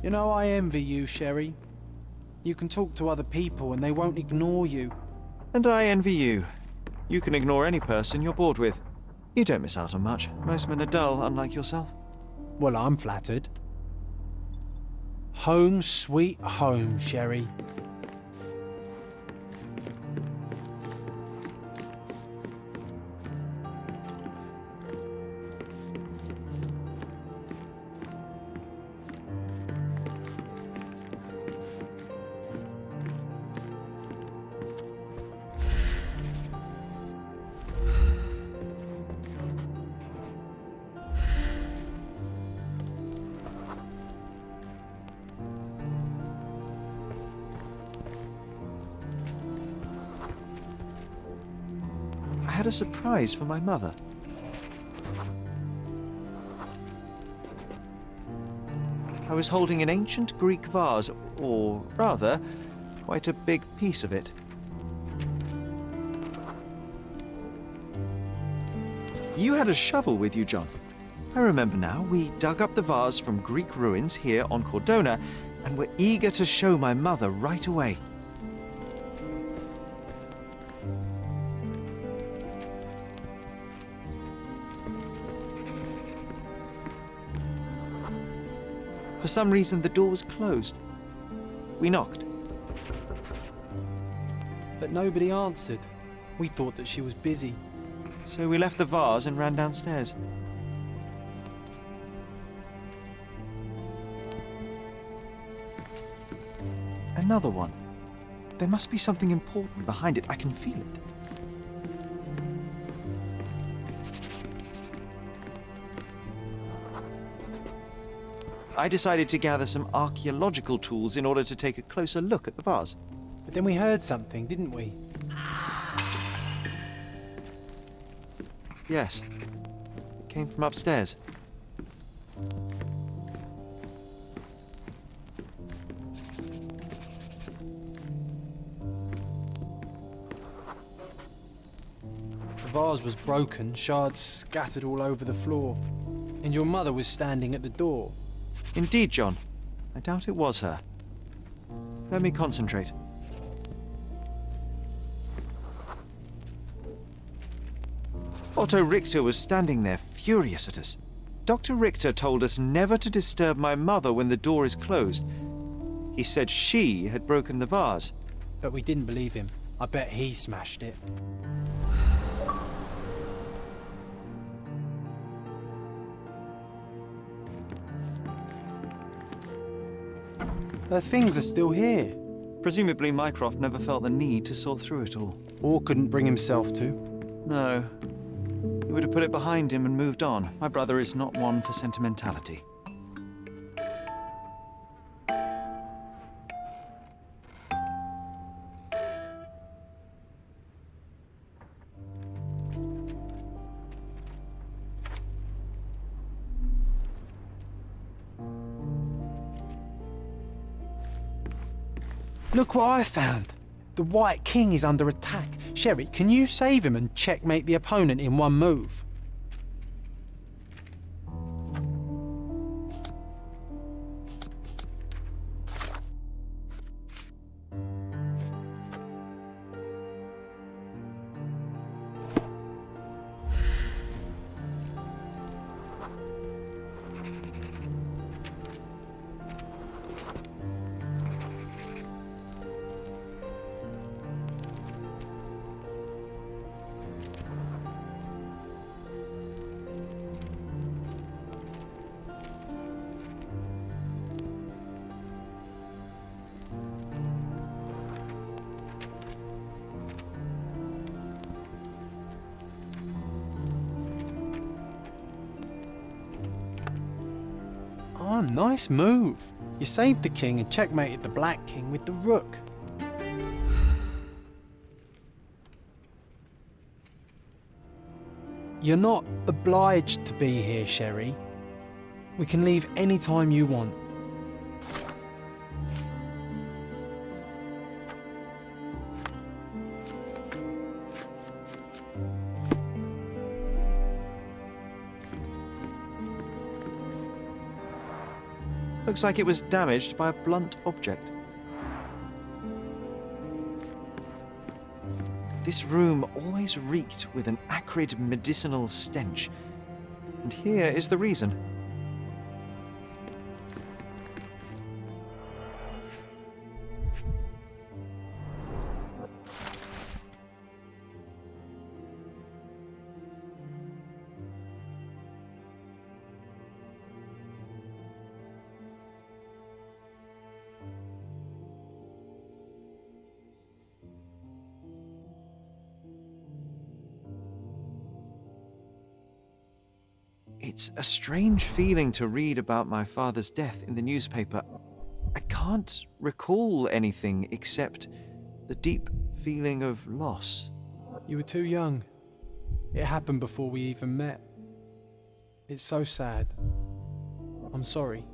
You know, I envy you, Sherry. You can talk to other people and they won't ignore you. And I envy you. You can ignore any person you're bored with. You don't miss out on much. Most men are dull, unlike yourself. Well, I'm flattered. Home sweet home, Sherry. I had a surprise for my mother. I was holding an ancient Greek vase, or rather, quite a big piece of it. You had a shovel with you, John. I remember now. We dug up the vase from Greek ruins here on Cordona and were eager to show my mother right away. For some reason, the door was closed. We knocked. But nobody answered. We thought that she was busy. So we left the vase and ran downstairs. Another one. There must be something important behind it. I can feel it. I decided to gather some archaeological tools in order to take a closer look at the vase. But then we heard something, didn't we? Yes. It came from upstairs. The vase was broken, shards scattered all over the floor. And your mother was standing at the door. Indeed, John. I doubt it was her. Let me concentrate. Otto Richter was standing there, furious at us. Dr. Richter told us never to disturb my mother when the door is closed. He said she had broken the vase. But we didn't believe him. I bet he smashed it. Her things are still here. Presumably Mycroft never felt the need to sort through it all. Or couldn't bring himself to. No. He would have put it behind him and moved on. My brother is not one for sentimentality. Look what I found. The White King is under attack. Sherry, can you save him and checkmate the opponent in one move? Oh, nice move. You saved the king and checkmated the Black King with the rook. You're not obliged to be here, Sherry. We can leave any time you want. Looks like it was damaged by a blunt object. This room always reeked with an acrid medicinal stench. And here is the reason. It's a strange feeling to read about my father's death in the newspaper. I can't recall anything except the deep feeling of loss. You were too young. It happened before we even met. It's so sad. I'm sorry.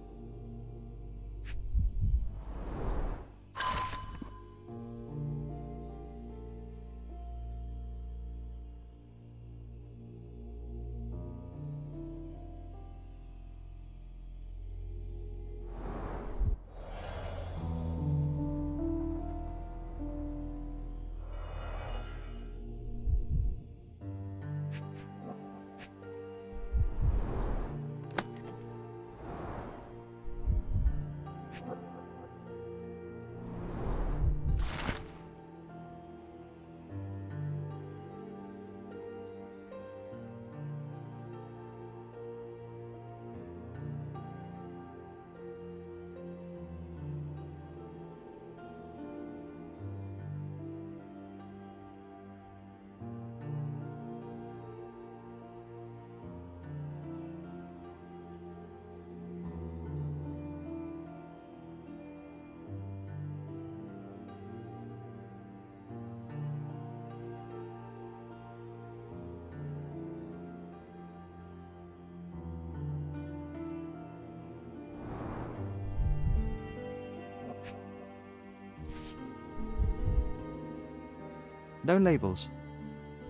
No labels.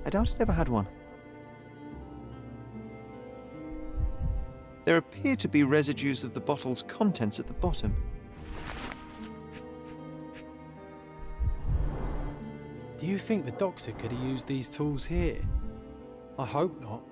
I doubt it ever had one. There appear to be residues of the bottle's contents at the bottom. Do you think the doctor could have used these tools here? I hope not.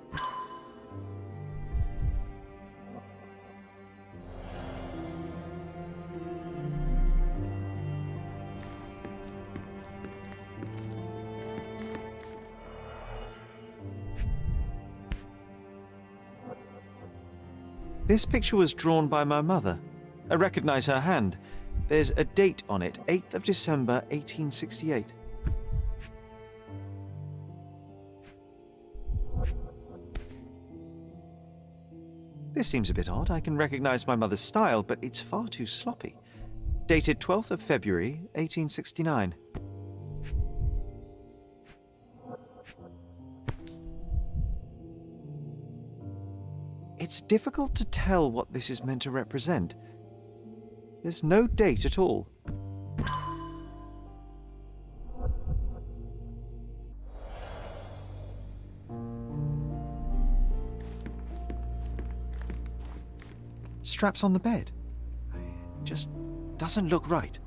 This picture was drawn by my mother. I recognize her hand. There's a date on it, 8th of December, 1868. This seems a bit odd. I can recognize my mother's style, but it's far too sloppy. Dated 12th of February, 1869. It's difficult to tell what this is meant to represent. There's no date at all. Straps on the bed. Just doesn't look right.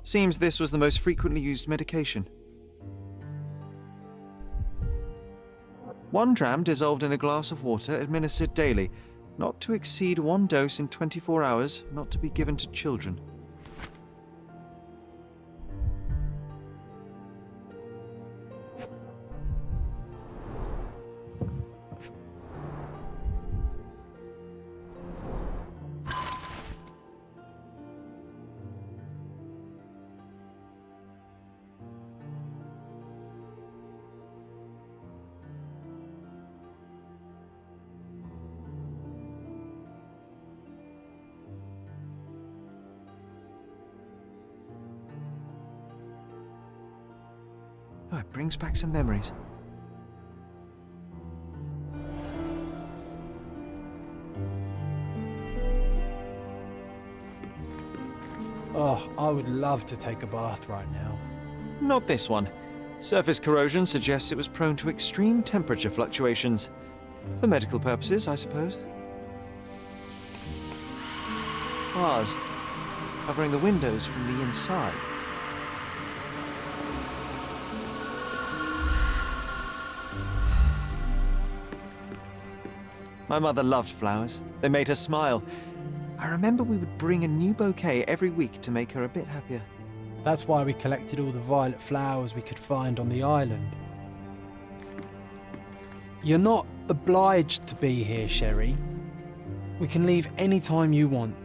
Seems this was the most frequently used medication. 1 dram dissolved in a glass of water, administered daily. Not to exceed 1 dose in 24 hours, not to be given to children. Oh, it brings back some memories. Oh, I would love to take a bath right now. Not this one. Surface corrosion suggests it was prone to extreme temperature fluctuations. For medical purposes, I suppose. Bars covering the windows from the inside. My mother loved flowers. They made her smile. I remember we would bring a new bouquet every week to make her a bit happier. That's why we collected all the violet flowers we could find on the island. You're not obliged to be here, Sherry. We can leave any time you want.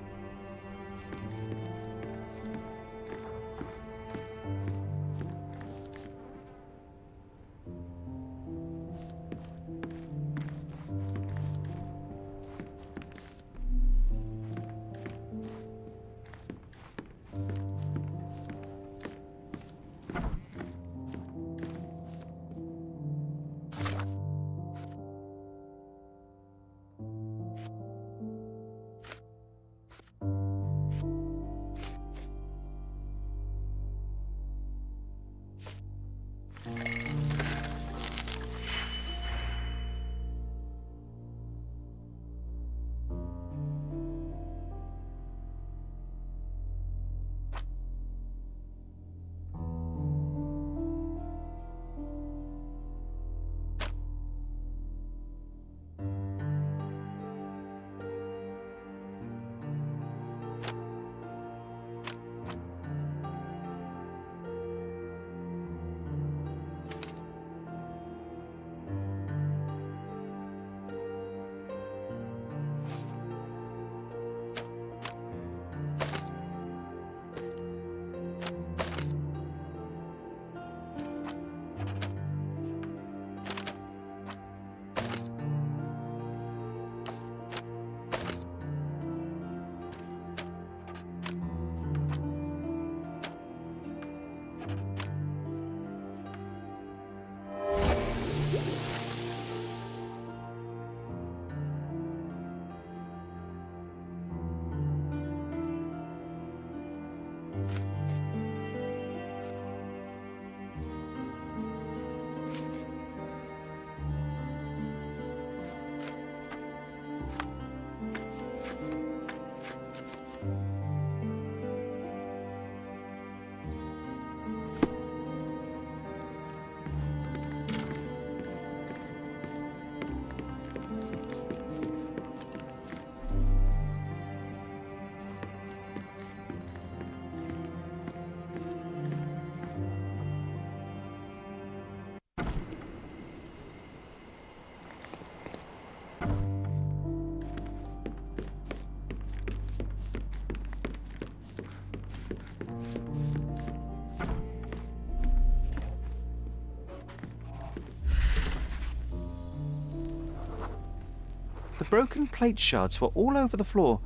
The broken plate shards were all over the floor.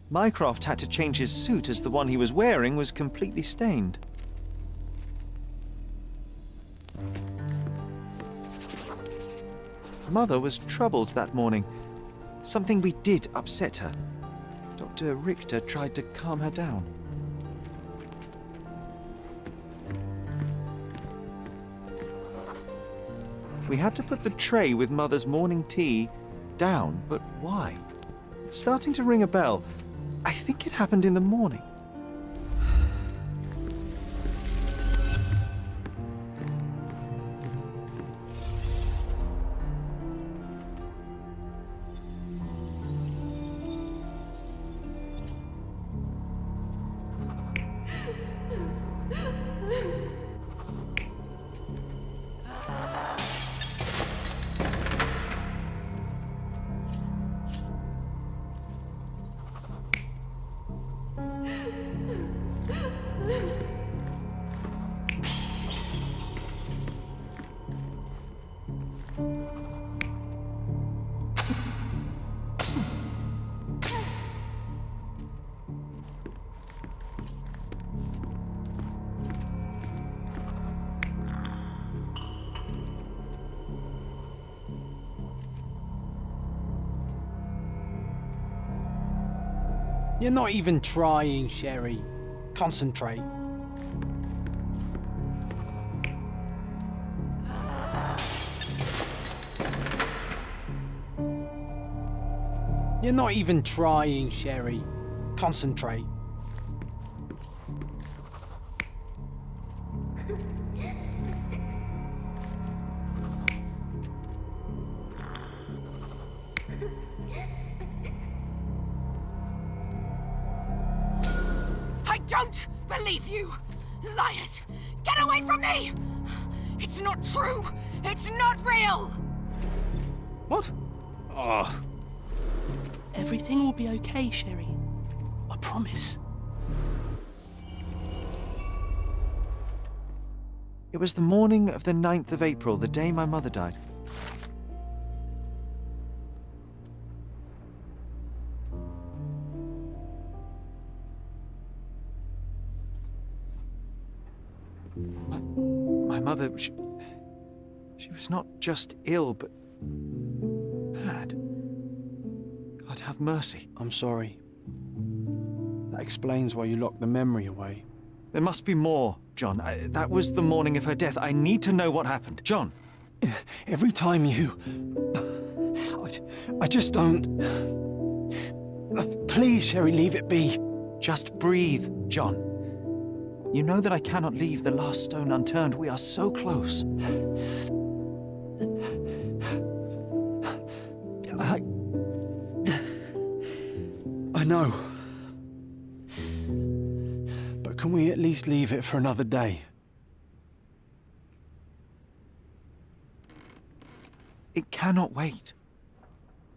Mycroft had to change his suit as the one he was wearing was completely stained. Mother was troubled that morning. Something we did upset her. Dr. Richter tried to calm her down. We had to put the tray with Mother's morning tea down, but why? It's starting to ring a bell. I think it happened in the morning. You're not even trying, Sherry. Concentrate. You're not even trying, Sherry. Concentrate. I don't believe you! Liars! Get away from me! It's not true! It's not real! What? Oh. Everything will be okay, Sherry. I promise. It was the morning of the 9th of April, the day my mother died. My mother, she was not just ill, but mad. God have mercy. I'm sorry. That explains why you locked the memory away. There must be more, John. That was the morning of her death. I need to know what happened. John! Every time you... I just don't... Please, Sherry, leave it be. Just breathe, John. You know that I cannot leave the last stone unturned. We are so close. I know. But can we at least leave it for another day? It cannot wait.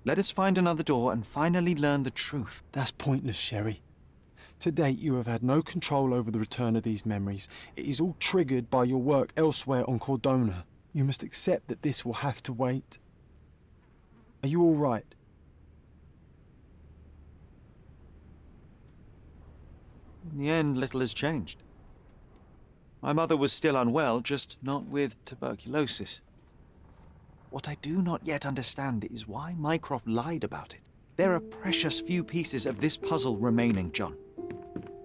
Let us find another door and finally learn the truth. That's pointless, Sherry. To date, you have had no control over the return of these memories. It is all triggered by your work elsewhere on Cordona. You must accept that this will have to wait. Are you all right? In the end, little has changed. My mother was still unwell, just not with tuberculosis. What I do not yet understand is why Mycroft lied about it. There are precious few pieces of this puzzle remaining, John.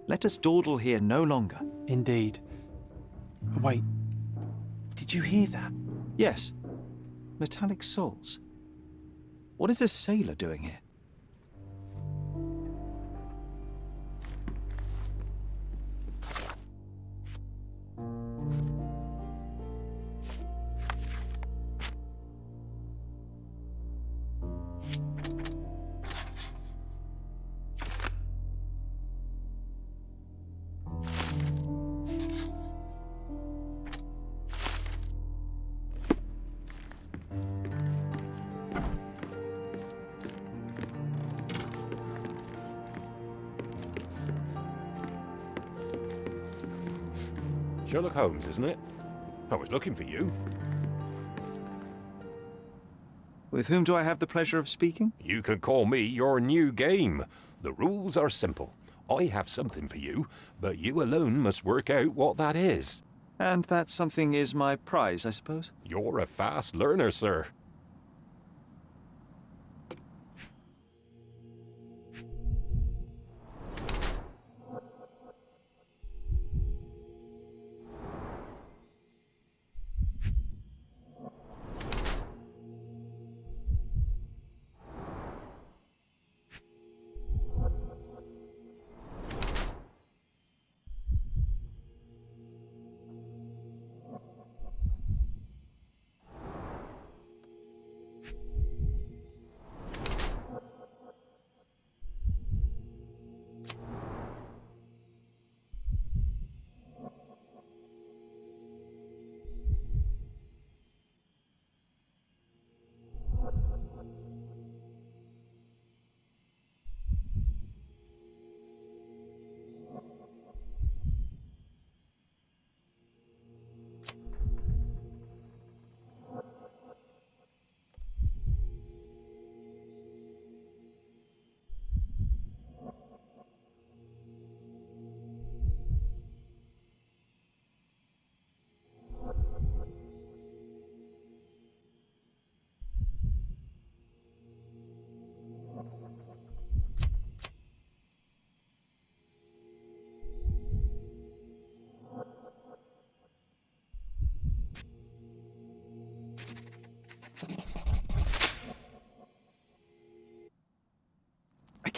Let us dawdle here no longer. Indeed. Wait. Did you hear that? Yes. Metallic souls. What is this sailor doing here? Sherlock Holmes, isn't it? I was looking for you. With whom do I have the pleasure of speaking? You can call me your new game. The rules are simple. I have something for you, but you alone must work out what that is. And that something is my prize, I suppose? You're a fast learner, sir.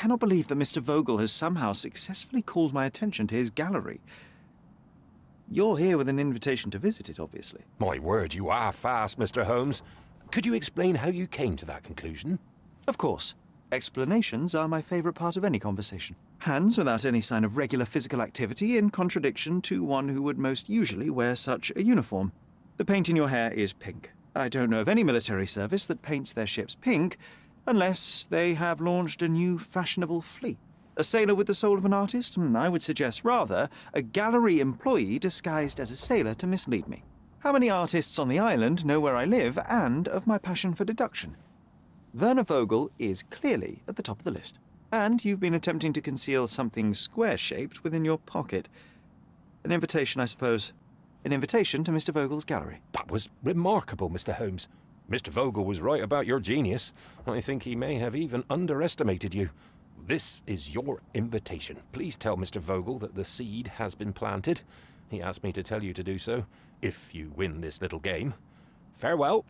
cannot believe that Mr. Vogel has somehow successfully called my attention to his gallery. You're here with an invitation to visit it, obviously. My word, you are fast, Mr. Holmes. Could you explain how you came to that conclusion? Of course. Explanations are my favourite part of any conversation. Hands without any sign of regular physical activity, in contradiction to one who would most usually wear such a uniform. The paint in your hair is pink. I don't know of any military service that paints their ships pink, unless they have launched a new fashionable fleet. A sailor with the soul of an artist? I would suggest rather a gallery employee disguised as a sailor to mislead me. How many artists on the island know where I live and of my passion for deduction? Werner Vogel is clearly at the top of the list. And you've been attempting to conceal something square-shaped within your pocket. An invitation, I suppose. An invitation to Mr. Vogel's gallery. That was remarkable, Mr. Holmes. Mr. Vogel was right about your genius. I think he may have even underestimated you. This is your invitation. Please tell Mr. Vogel that the seed has been planted. He asked me to tell you to do so, if you win this little game. Farewell.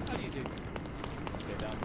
How do you do? Sit down.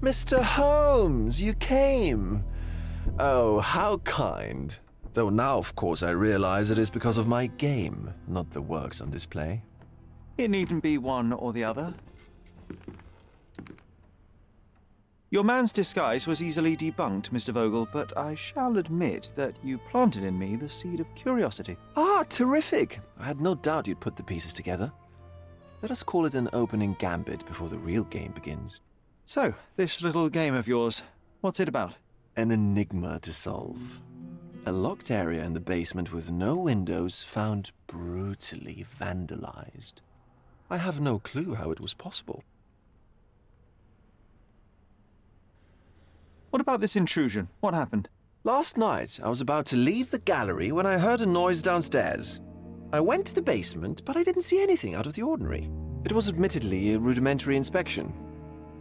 Mr. Holmes, you came! Oh, how kind. Though now, of course, I realize it is because of my game, not the works on display. It needn't be one or the other. Your man's disguise was easily debunked, Mr. Vogel, but I shall admit that you planted in me the seed of curiosity. Ah, terrific! I had no doubt you'd put the pieces together. Let us call it an opening gambit before the real game begins. So, this little game of yours, what's it about? An enigma to solve. A locked area in the basement with no windows found brutally vandalized. I have no clue how it was possible. What about this intrusion? What happened? Last night, I was about to leave the gallery when I heard a noise downstairs. I went to the basement, but I didn't see anything out of the ordinary. It was admittedly a rudimentary inspection.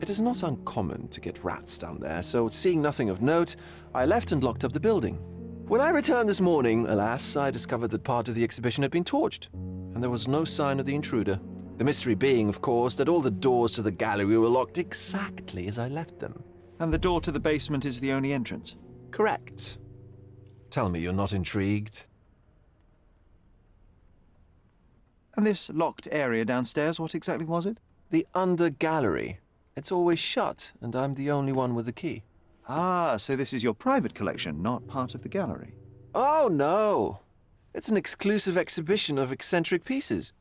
It is not uncommon to get rats down there, so seeing nothing of note, I left and locked up the building. When I returned this morning, alas, I discovered that part of the exhibition had been torched, and there was no sign of the intruder. The mystery being, of course, that all the doors to the gallery were locked exactly as I left them. And the door to the basement is the only entrance? Correct. Tell me you're not intrigued. And this locked area downstairs, what exactly was it? The under gallery. It's always shut, and I'm the only one with the key. Ah, so this is your private collection, not part of the gallery. Oh, no. It's an exclusive exhibition of eccentric pieces.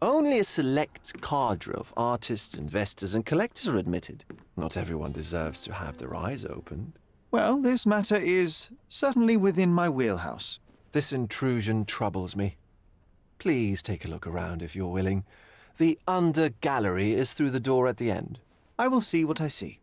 Only a select cadre of artists, investors, and collectors are admitted. Not everyone deserves to have their eyes opened. Well, this matter is certainly within my wheelhouse. This intrusion troubles me. Please take a look around if you're willing. The under gallery is through the door at the end. I will see what I see.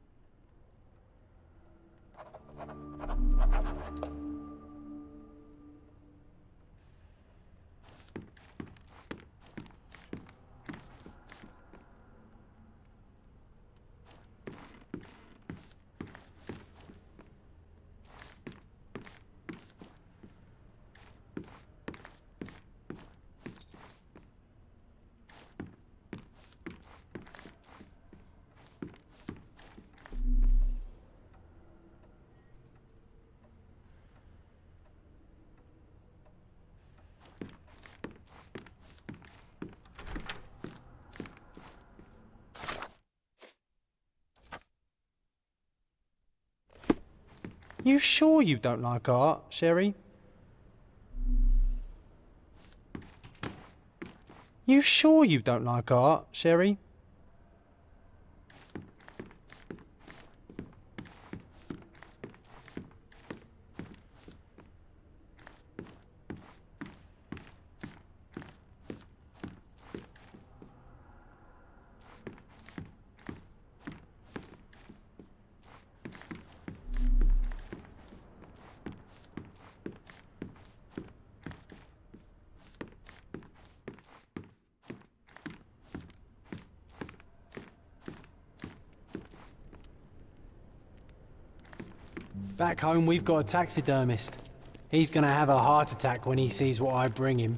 You sure you don't like art, Sherry? You sure you don't like art, Sherry? Back home, we've got a taxidermist. He's gonna have a heart attack when he sees what I bring him.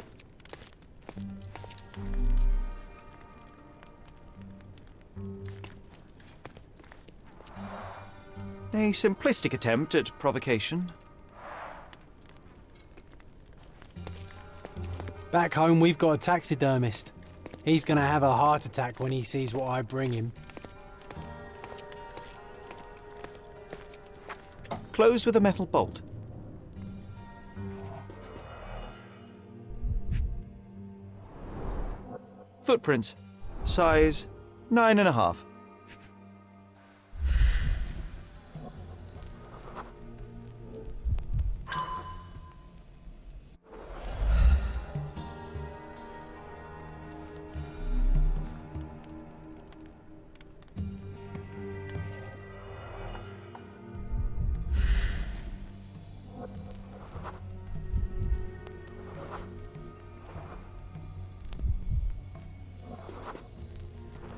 A simplistic attempt at provocation. Back home, we've got a taxidermist. He's gonna have a heart attack when he sees what I bring him. Closed with a metal bolt. Footprints. Size 9.5.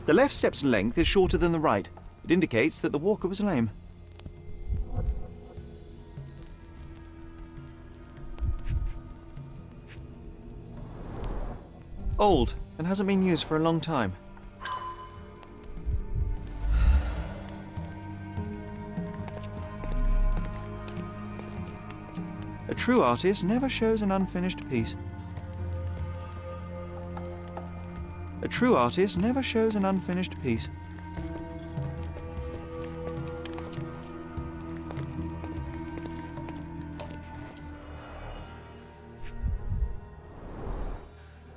The left step's length is shorter than the right. It indicates that the walker was lame. Old, and hasn't been used for a long time. A true artist never shows an unfinished piece. A true artist never shows an unfinished piece.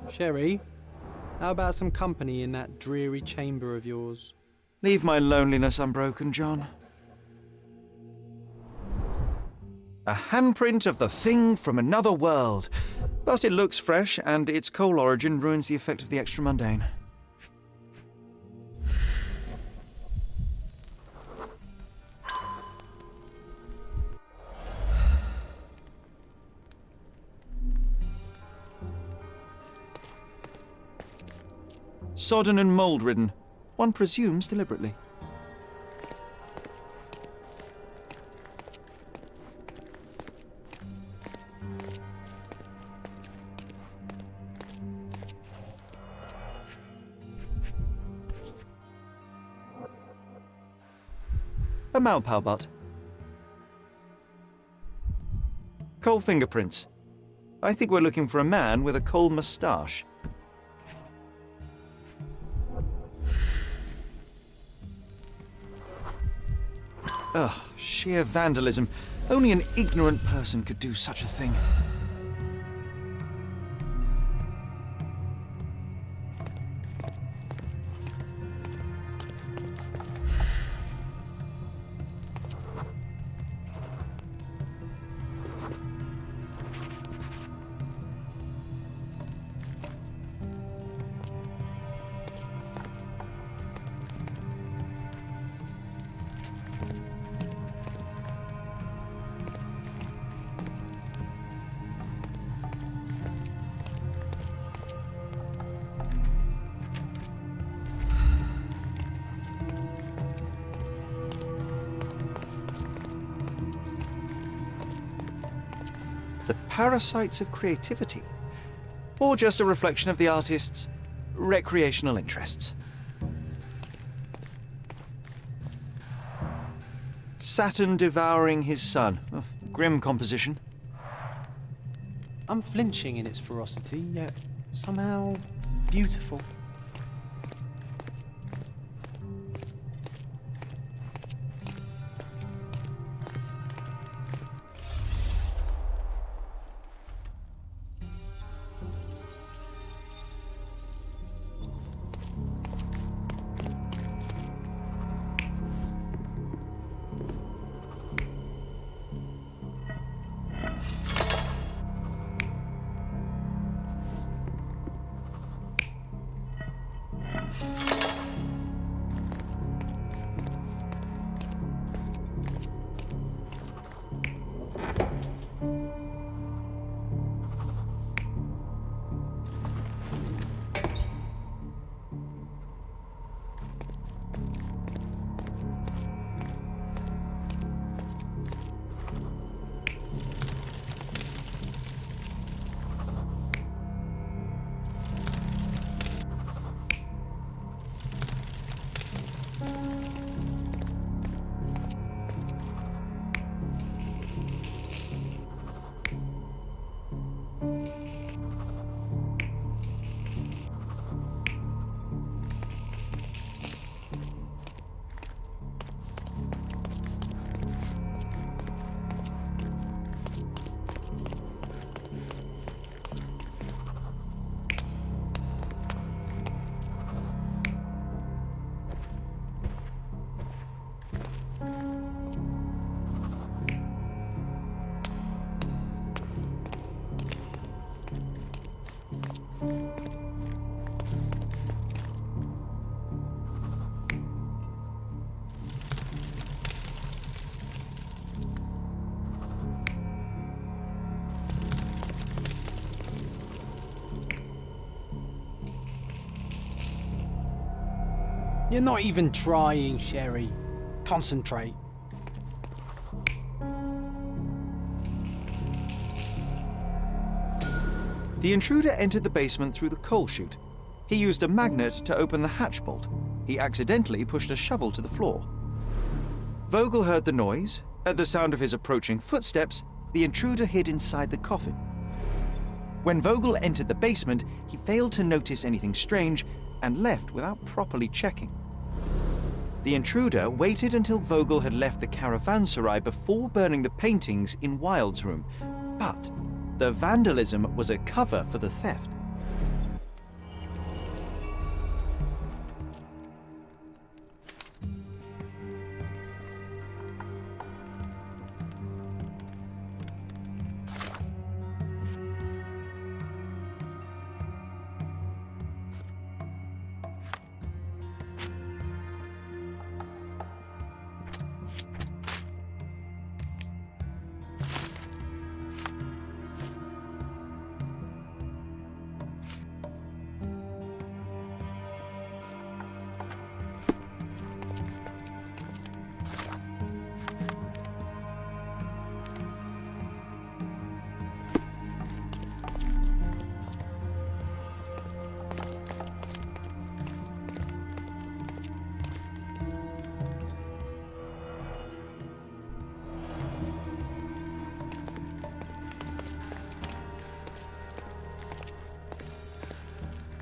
Sherry, how about some company in that dreary chamber of yours? Leave my loneliness unbroken, John. A handprint of the thing from another world. But it looks fresh, and its coal origin ruins the effect of the extra mundane. Sodden and mould-ridden. One presumes deliberately. A Malpal butt. Coal fingerprints. I think we're looking for a man with a coal moustache. Ugh, sheer vandalism. Only an ignorant person could do such a thing. The parasites of creativity, or just a reflection of the artist's recreational interests. Saturn devouring his sun. Oh, grim composition. Unflinching in its ferocity, yet somehow beautiful. You're not even trying, Sherry. Concentrate. The intruder entered the basement through the coal chute. He used a magnet to open the hatch bolt. He accidentally pushed a shovel to the floor. Vogel heard the noise. At the sound of his approaching footsteps, the intruder hid inside the coffin. When Vogel entered the basement, he failed to notice anything strange and left without properly checking. The intruder waited until Vogel had left the caravanserai before burning the paintings in Wilde's room, but the vandalism was a cover for the theft.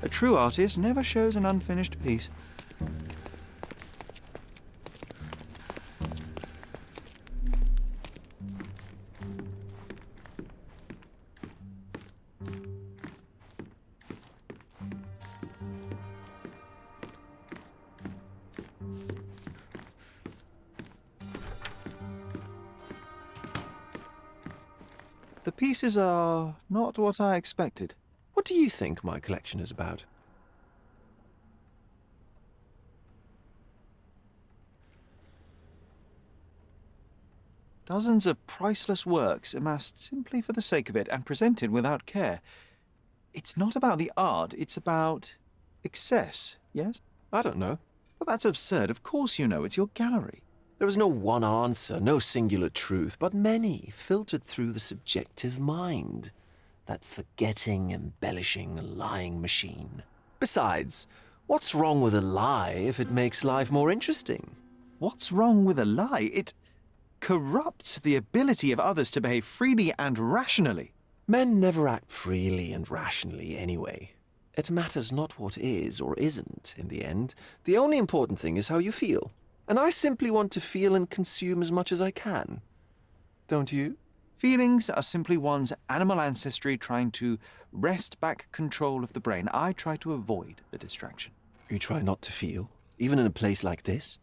A true artist never shows an unfinished piece. The pieces are not what I expected. What do you think my collection is about? Dozens of priceless works amassed simply for the sake of it and presented without care. It's not about the art, it's about excess, yes? I don't know. But that's absurd. Of course you know. It's your gallery. There is no one answer, no singular truth, but many filtered through the subjective mind. That forgetting, embellishing, lying machine. Besides, what's wrong with a lie if it makes life more interesting? What's wrong with a lie? It corrupts the ability of others to behave freely and rationally. Men never act freely and rationally anyway. It matters not what is or isn't in the end. The only important thing is how you feel. And I simply want to feel and consume as much as I can. Don't you? Feelings are simply one's animal ancestry trying to wrest back control of the brain. I try to avoid the distraction. You try not to feel, even in a place like this?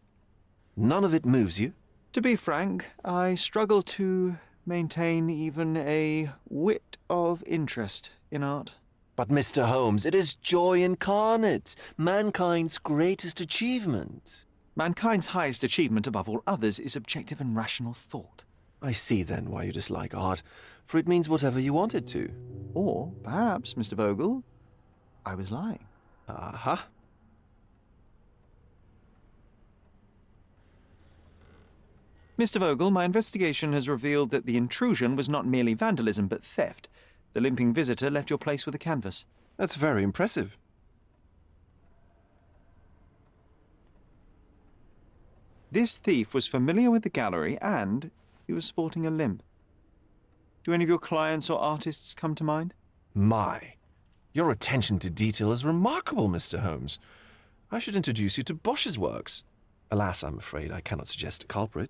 None of it moves you? To be frank, I struggle to maintain even a whit of interest in art. But Mr. Holmes, it is joy incarnate, mankind's greatest achievement. Mankind's highest achievement above all others is objective and rational thought. I see then why you dislike art, for it means whatever you want it to. Or perhaps, Mr. Vogel, I was lying. Aha. Mr. Vogel, my investigation has revealed that the intrusion was not merely vandalism, but theft. The limping visitor left your place with a canvas. That's very impressive. This thief was familiar with the gallery and he was sporting a limp. Do any of your clients or artists come to mind? My, your attention to detail is remarkable, Mr. Holmes. I should introduce you to Bosch's works. Alas, I'm afraid I cannot suggest a culprit.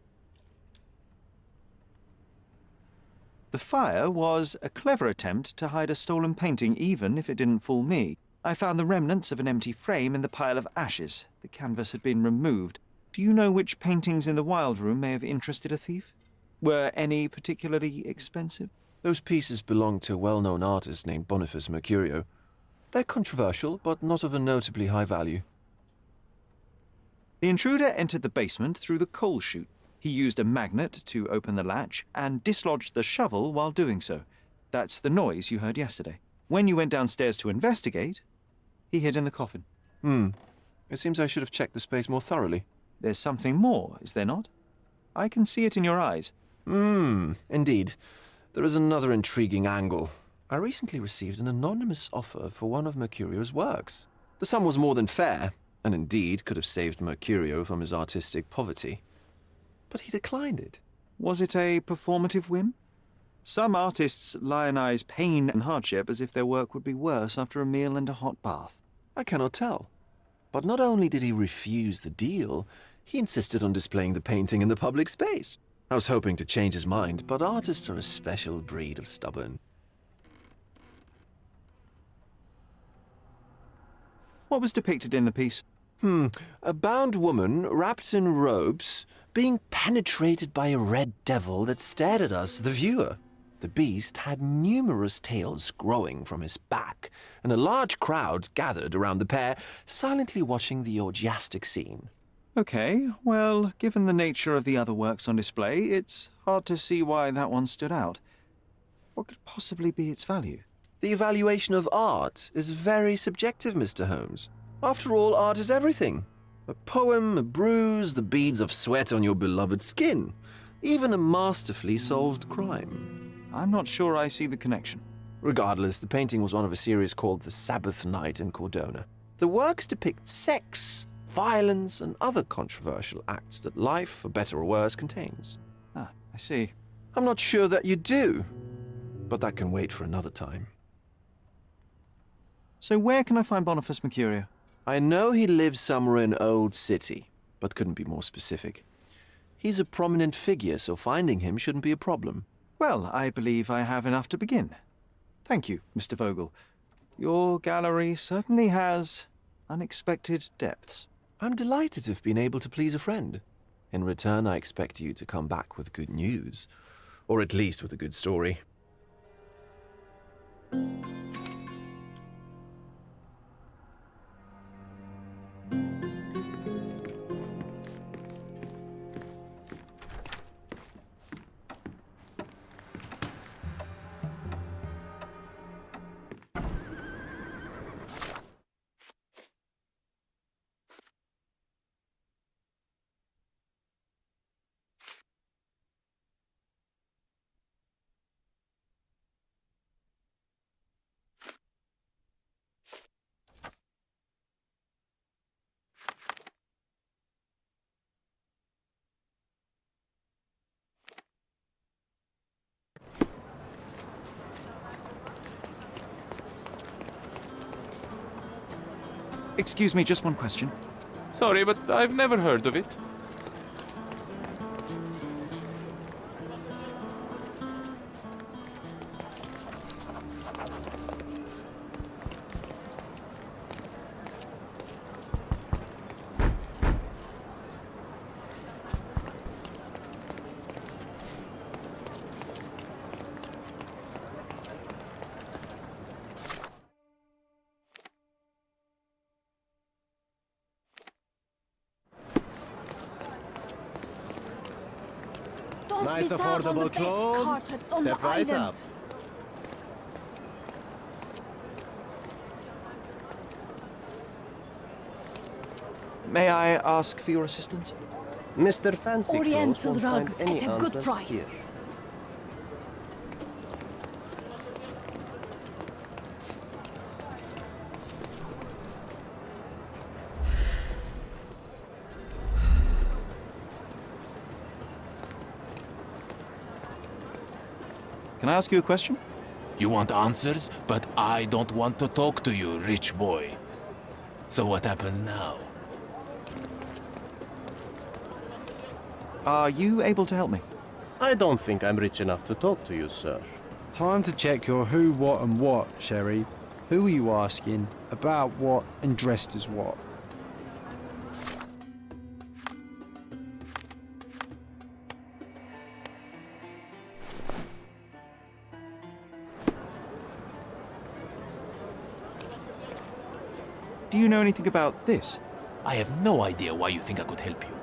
The fire was a clever attempt to hide a stolen painting, even if it didn't fool me. I found the remnants of an empty frame in the pile of ashes. The canvas had been removed. Do you know which paintings in the Wild Room may have interested a thief? Were any particularly expensive? Those pieces belong to a well-known artist named Boniface Mercurio. They're controversial, but not of a notably high value. The intruder entered the basement through the coal chute. He used a magnet to open the latch and dislodged the shovel while doing so. That's the noise you heard yesterday. When you went downstairs to investigate, he hid in the coffin. It seems I should have checked the space more thoroughly. There's something more, is there not? I can see it in your eyes. Indeed. There is another intriguing angle. I recently received an anonymous offer for one of Mercurio's works. The sum was more than fair, and indeed could have saved Mercurio from his artistic poverty. But he declined it. Was it a performative whim? Some artists lionize pain and hardship as if their work would be worse after a meal and a hot bath. I cannot tell. But not only did he refuse the deal, he insisted on displaying the painting in the public space. I was hoping to change his mind, but artists are a special breed of stubborn. What was depicted in the piece? A bound woman, wrapped in robes, being penetrated by a red devil that stared at us, the viewer. The beast had numerous tails growing from his back, and a large crowd gathered around the pair, silently watching the orgiastic scene. Okay, well, given the nature of the other works on display, it's hard to see why that one stood out. What could possibly be its value? The evaluation of art is very subjective, Mr. Holmes. After all, art is everything. A poem, a bruise, the beads of sweat on your beloved skin. Even a masterfully solved crime. I'm not sure I see the connection. Regardless, the painting was one of a series called The Sabbath Night in Cordona. The works depict sex, violence, and other controversial acts that life, for better or worse, contains. Ah, I see. I'm not sure that you do, but that can wait for another time. So where can I find Boniface Mercurio? I know he lives somewhere in Old City, but couldn't be more specific. He's a prominent figure, so finding him shouldn't be a problem. Well, I believe I have enough to begin. Thank you, Mr. Vogel. Your gallery certainly has unexpected depths. I'm delighted to have been able to please a friend. In return, I expect you to come back with good news. Or at least with a good story. Excuse me, just one question. Sorry, but I've never heard of it. Don't Nice miss out on the affordable best clothes. carpets on Step the right island. up. May I ask for your assistance? Mr. Fancy Oriental Clothes won't rugs find any at a good answers price. here. Can I ask you a question? You want answers, but I don't want to talk to you, rich boy. So what happens now? Are you able to help me? I don't think I'm rich enough to talk to you, sir. Time to check your who, what, and what, Sherry. Who are you asking? About what? And dressed as what? Do you know anything about this? I have no idea why you think I could help you.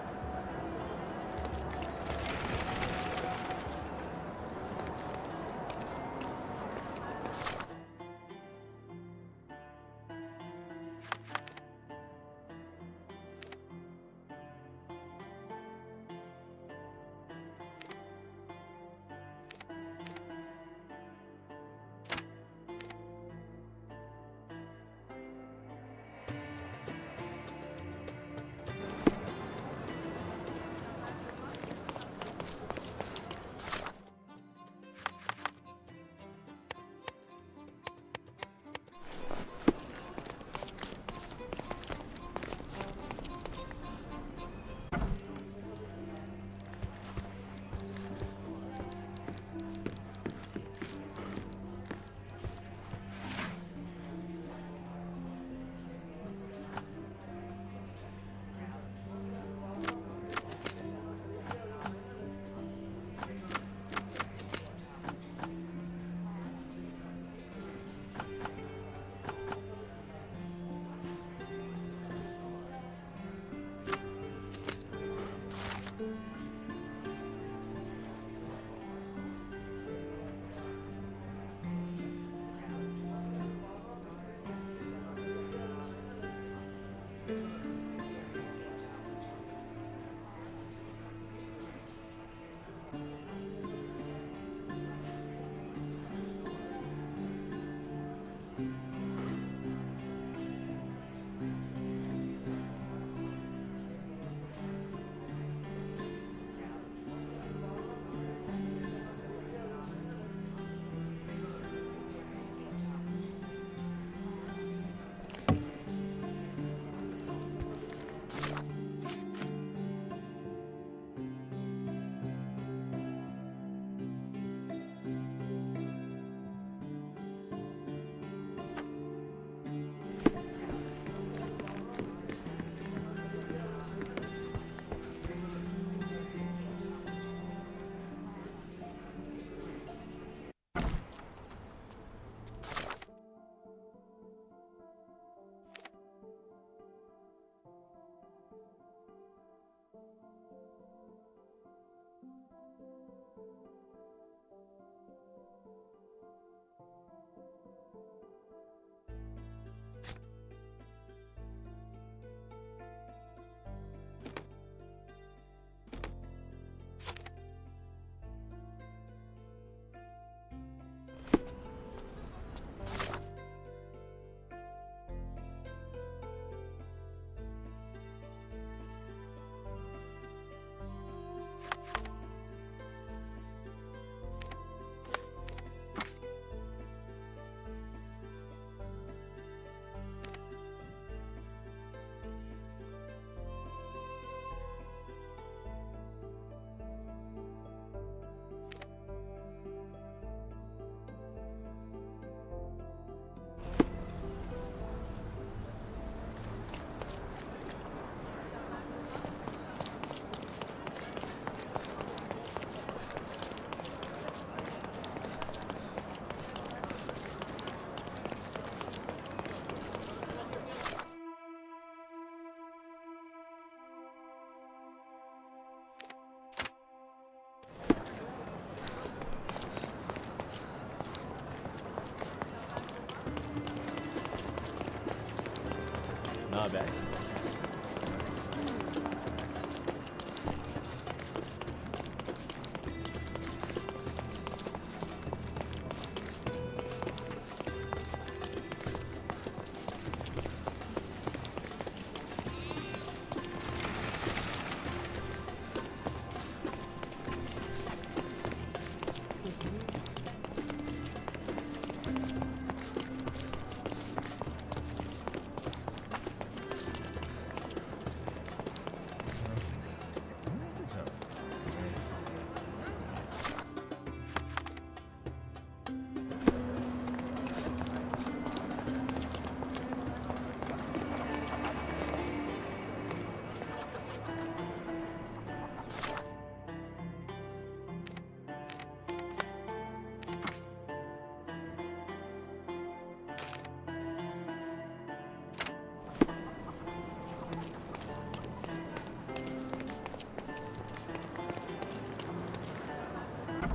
Ne haber?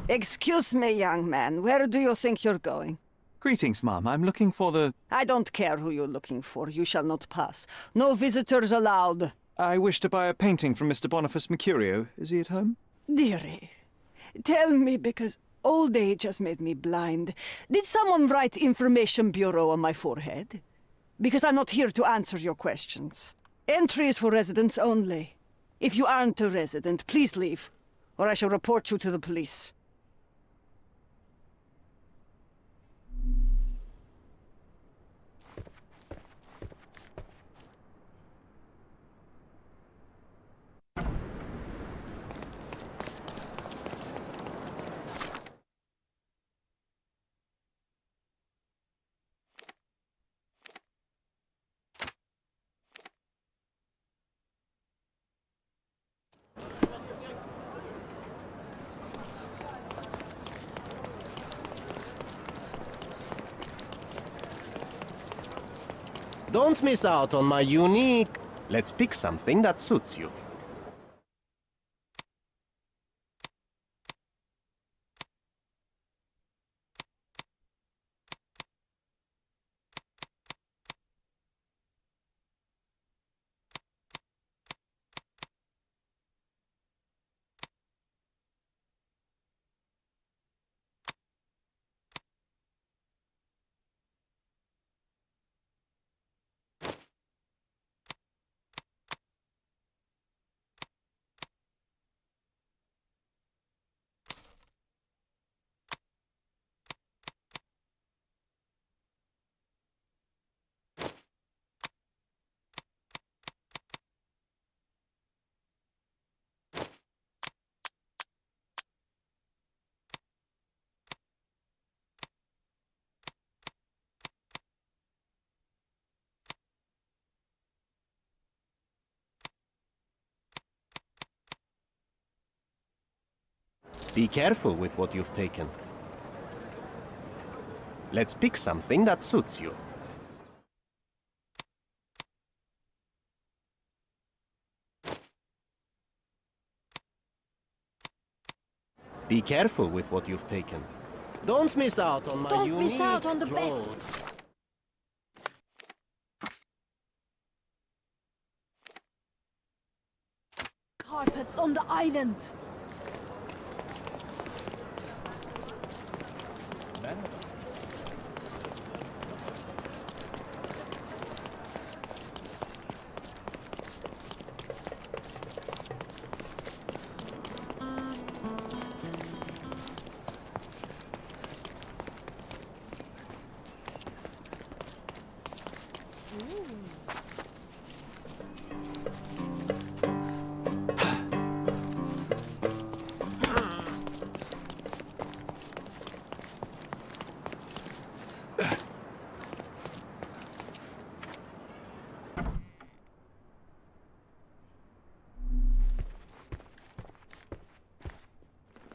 Excuse me, young man. Where do you think you're going? Greetings, Mum. I'm looking for the... I don't care who you're looking for. You shall not pass. No visitors allowed. I wish to buy a painting from Mr. Boniface Mercurio. Is he at home? Dearie, tell me, because old age has made me blind. Did someone write Information Bureau on my forehead? Because I'm not here to answer your questions. Entry is for residents only. If you aren't a resident, please leave, or I shall report you to the police. Don't miss out on my unique... Let's pick something that suits you. Be careful with what you've taken. Let's pick something that suits you. Be careful with what you've taken. Don't miss out on my unique... Don't miss out on the best. clothes. Carpets on the island.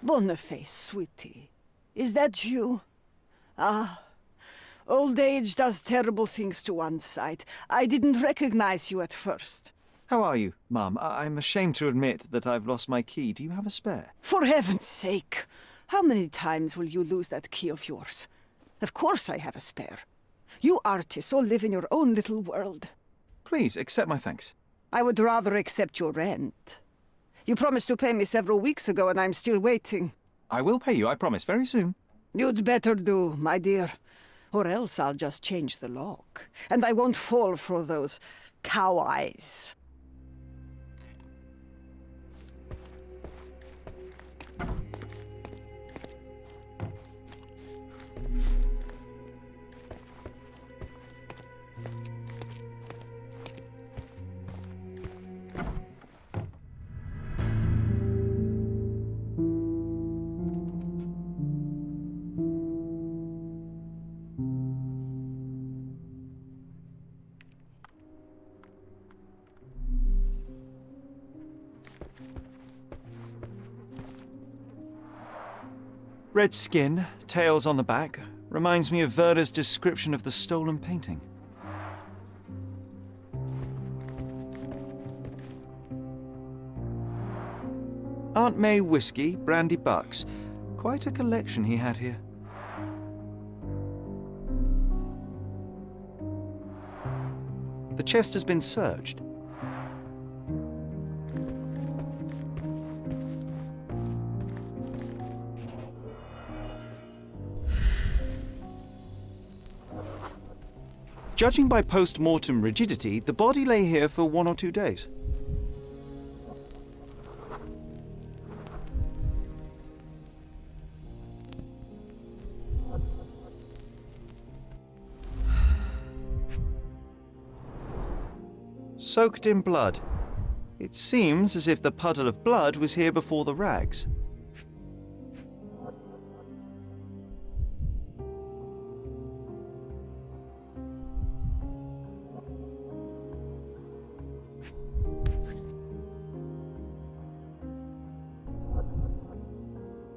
Boniface, sweetie. Is that you? Ah, old age does terrible things to one's sight. I didn't recognize you at first. How are you, Mum? I'm ashamed to admit that I've lost my key. Do you have a spare? For heaven's sake! How many times will you lose that key of yours? Of course I have a spare. You artists all live in your own little world. Please, accept my thanks. I would rather accept your rent. You promised to pay me several weeks ago, and I'm still waiting. I will pay you, I promise, very soon. You'd better do, my dear. Or else I'll just change the lock. And I won't fall for those cow eyes. Red skin, tails on the back, reminds me of Werder's description of the stolen painting. Aunt May whiskey, brandy bucks. Quite a collection he had here. The chest has been searched. Judging by post-mortem rigidity, the body lay here for 1 or 2 days. Soaked in blood. It seems as if the puddle of blood was here before the rags.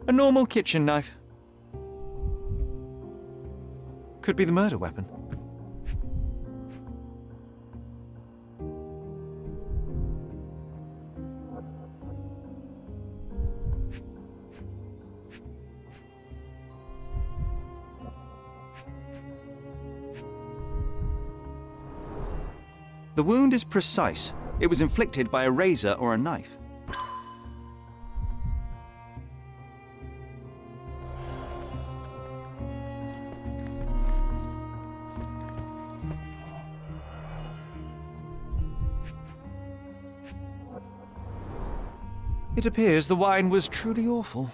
A normal kitchen knife. Could be the murder weapon. The wound is precise. It was inflicted by a razor or a knife. It appears the wine was truly awful.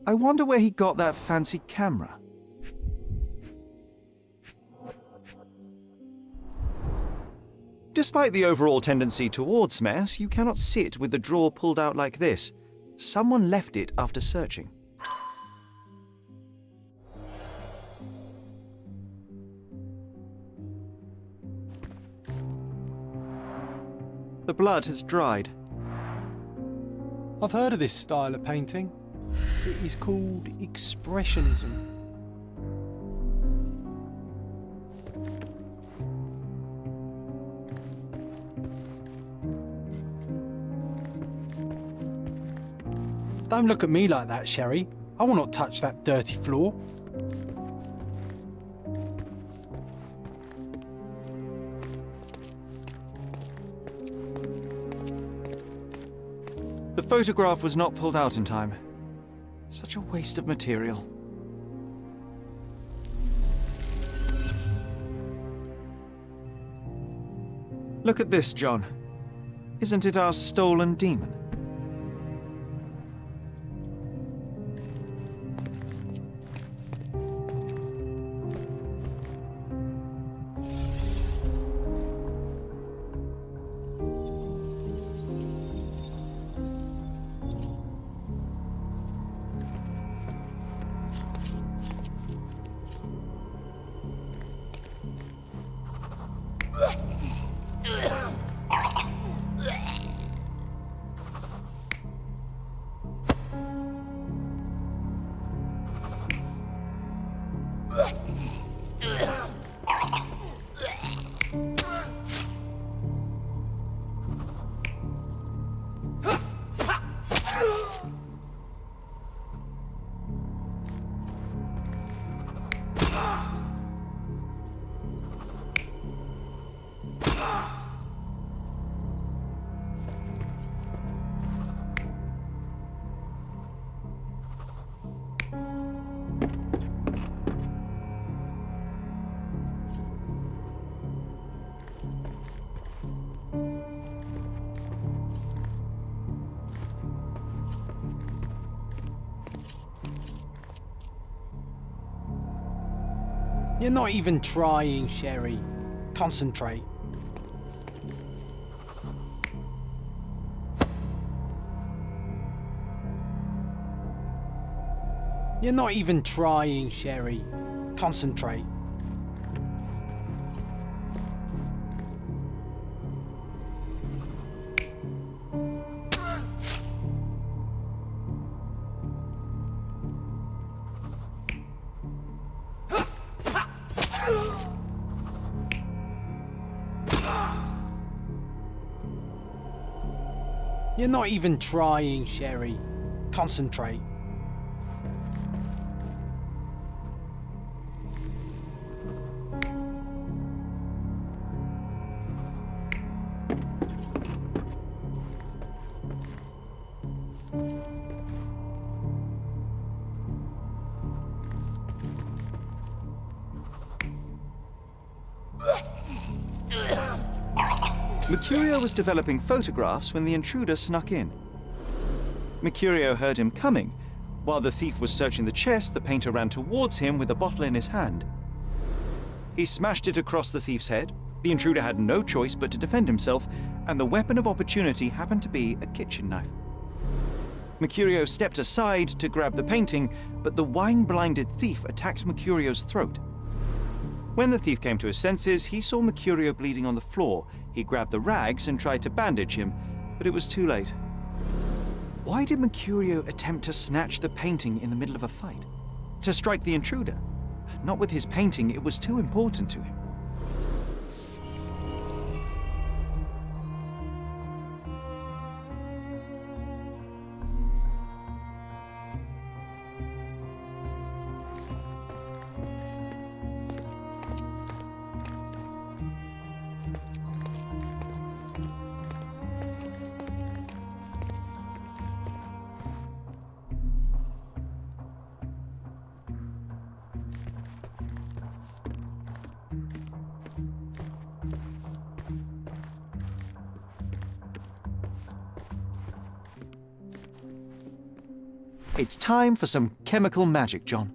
I wonder where he got that fancy camera. Despite the overall tendency towards mess, you cannot sit with the drawer pulled out like this. Someone left it after searching. The blood has dried. I've heard of this style of painting. It is called expressionism. Don't look at me like that, Sherry. I will not touch that dirty floor. The photograph was not pulled out in time. Such a waste of material. Look at this, John. Isn't it our stolen demon? You're not even trying, Sherry. Concentrate. You're not even trying, Sherry. Concentrate. You're not even trying, Sherry. Concentrate. Mercurio was developing photographs when the intruder snuck in. Mercurio heard him coming. While the thief was searching the chest, the painter ran towards him with a bottle in his hand. He smashed it across the thief's head. The intruder had no choice but to defend himself, and the weapon of opportunity happened to be a kitchen knife. Mercurio stepped aside to grab the painting, but the wine-blinded thief attacked Mercurio's throat. When the thief came to his senses, he saw Mercurio bleeding on the floor. He grabbed the rags and tried to bandage him, but it was too late. Why did Mercurio attempt to snatch the painting in the middle of a fight? To strike the intruder? Not with his painting, it was too important to him. It's time for some chemical magic, John.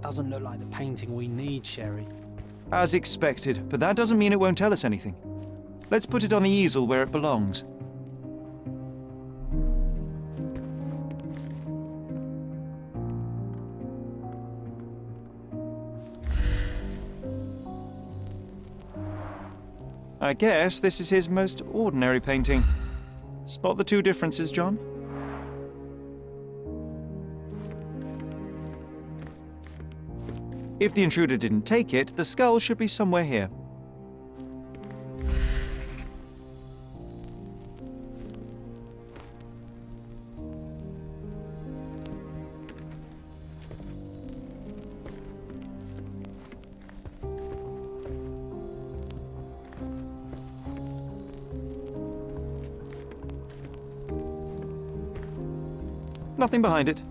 That doesn't look like the painting we need, Sherry. As expected, but that doesn't mean it won't tell us anything. Let's put it on the easel where it belongs. I guess this is his most ordinary painting. Spot the two differences, John? If the intruder didn't take it, the skull should be somewhere here. Nothing behind it.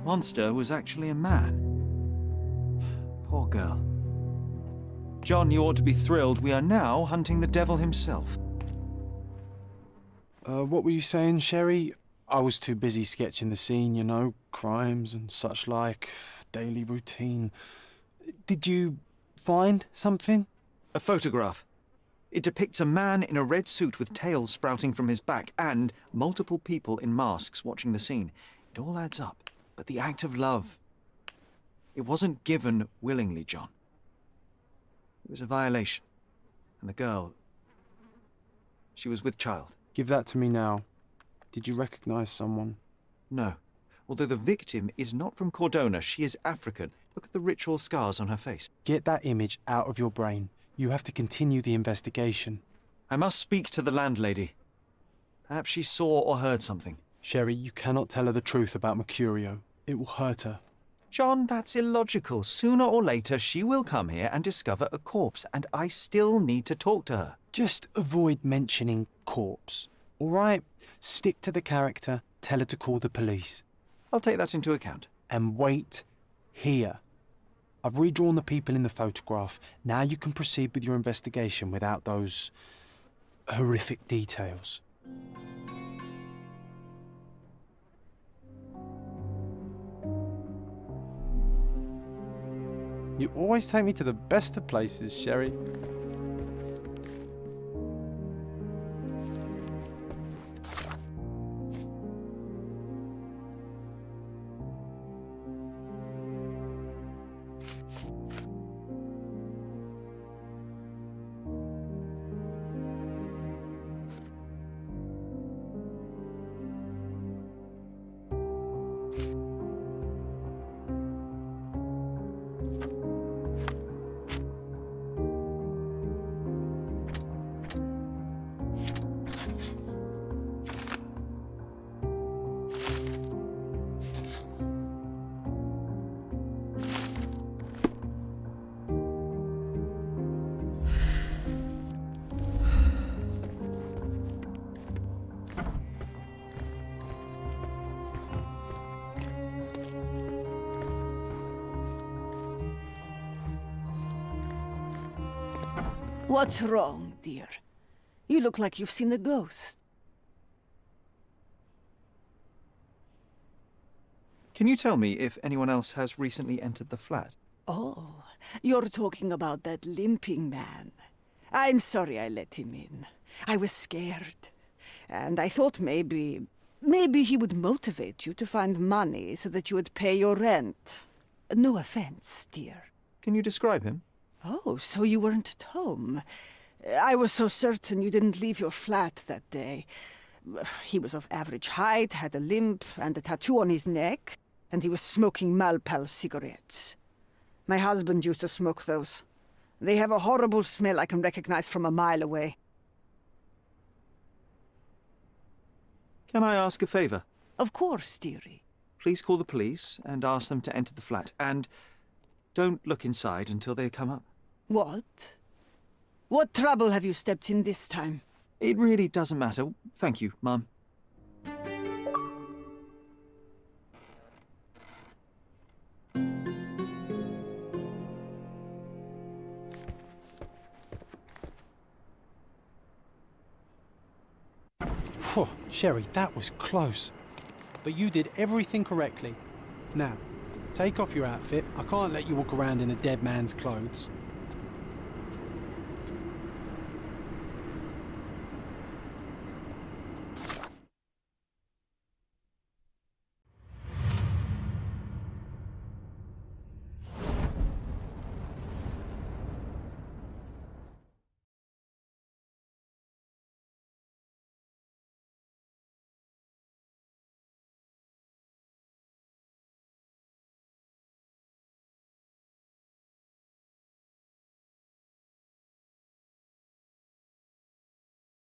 Monster was actually a man. Poor girl. John, you ought to be thrilled. We are now hunting the devil himself. What were you saying, Sherry? I was too busy sketching the scene, you know, crimes and such like, daily routine. Did you find something? A photograph. It depicts a man in a red suit with tails sprouting from his back and multiple people in masks watching the scene. It all adds up. But the act of love, it wasn't given willingly, John. It was a violation. And the girl, she was with child. Give that to me now. Did you recognize someone? No. Although the victim is not from Cordona, she is African. Look at the ritual scars on her face. Get that image out of your brain. You have to continue the investigation. I must speak to the landlady. Perhaps she saw or heard something. Sherry, you cannot tell her the truth about Mercurio. It will hurt her. John, that's illogical. Sooner or later, she will come here and discover a corpse, and I still need to talk to her. Just avoid mentioning corpse, all right? Stick to the character, tell her to call the police. I'll take that into account. And wait here. I've redrawn the people in the photograph. Now you can proceed with your investigation without those horrific details. You always take me to the best of places, Sherry. What's wrong, dear? You look like you've seen a ghost. Can you tell me if anyone else has recently entered the flat? Oh, you're talking about that limping man. I'm sorry I let him in. I was scared. And I thought maybe he would motivate you to find money so that you would pay your rent. No offense, dear. Can you describe him? Oh, so you weren't at home. I was so certain you didn't leave your flat that day. He was of average height, had a limp and a tattoo on his neck, and he was smoking Malpal cigarettes. My husband used to smoke those. They have a horrible smell I can recognize from a mile away. Can I ask a favor? Of course, dearie. Please call the police and ask them to enter the flat, and don't look inside until they come up. What? What trouble have you stepped in this time? It really doesn't matter. Thank you, Mum. Phew, Sherry, that was close. But you did everything correctly. Now, take off your outfit. I can't let you walk around in a dead man's clothes.